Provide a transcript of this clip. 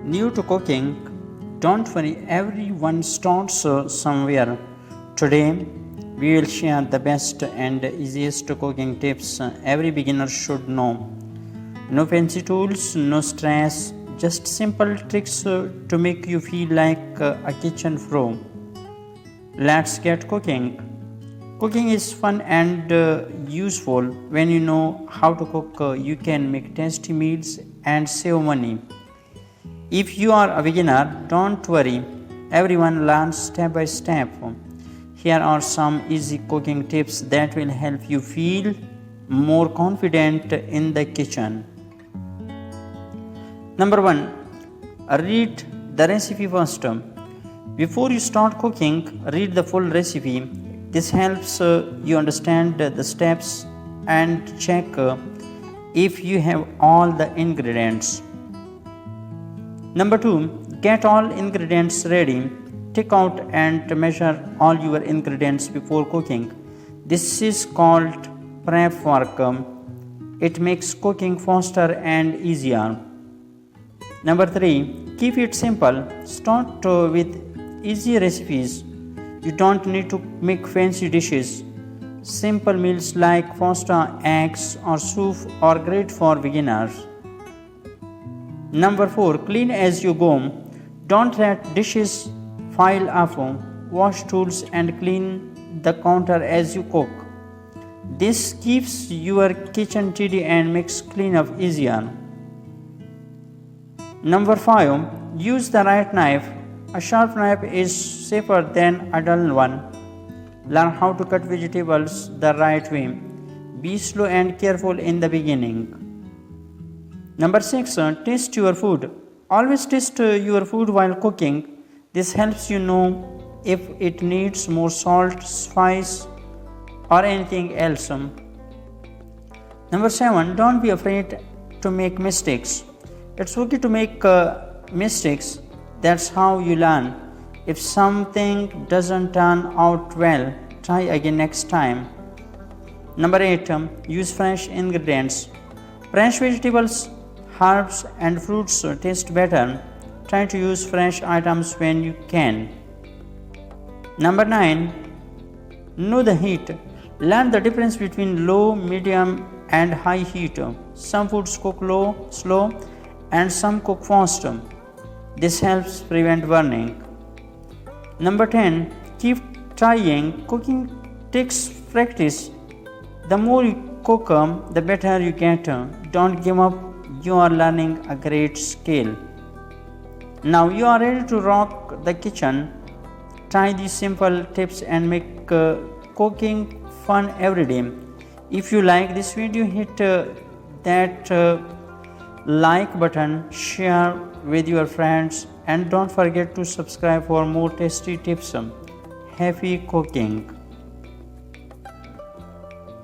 New to cooking? Don't worry, everyone starts somewhere. Today, we will share the best and easiest cooking tips every beginner should know. No fancy tools, no stress, just simple tricks to make you feel like a kitchen pro. Let's get cooking. Cooking is fun and useful. When you know how to cook, you can make tasty meals and save money. If you are a beginner, don't worry. Everyone learns step by step. Here are some easy cooking tips that will help you feel more confident in the kitchen. Number 1. Read the recipe first. Before you start cooking, read the full recipe. This helps you understand the steps and check if you have all the ingredients. Number 2. Get all ingredients ready. Take out and measure all your ingredients before cooking. This is called prep work. It makes cooking faster and easier. Number 3. Keep it simple. Start with easy recipes. You don't need to make fancy dishes. Simple meals like pasta, eggs, or soup are great for beginners. Number 4. Clean as you go. Don't let dishes pile up. Wash tools and clean the counter as you cook. This keeps your kitchen tidy and makes cleanup easier. Number 5. Use the right knife. A sharp knife is safer than a dull one. Learn how to cut vegetables the right way. Be slow and careful in the beginning. Number 6. Taste your food. Always taste your food while cooking. This helps you know if it needs more salt, spice, or anything else. Number 7. Don't be afraid to make mistakes. It's okay to make mistakes. That's how you learn. If something doesn't turn out well, try again next time. Number 8. Use fresh ingredients. Fresh vegetables, herbs, and fruits taste better. Try to use fresh items when you can. Number 9. Know the heat. Learn the difference between low, medium, and high heat. Some foods cook low, slow, and some cook fast. This helps prevent burning. Number 10. Keep trying. Cooking takes practice. The more you cook, the better you get. Don't give up. You are learning a great skill. Now you are ready to rock the kitchen. Try these simple tips and make cooking fun every day. If you like this video, hit that like button, share with your friends, and don't forget to subscribe for more tasty tips. Happy cooking!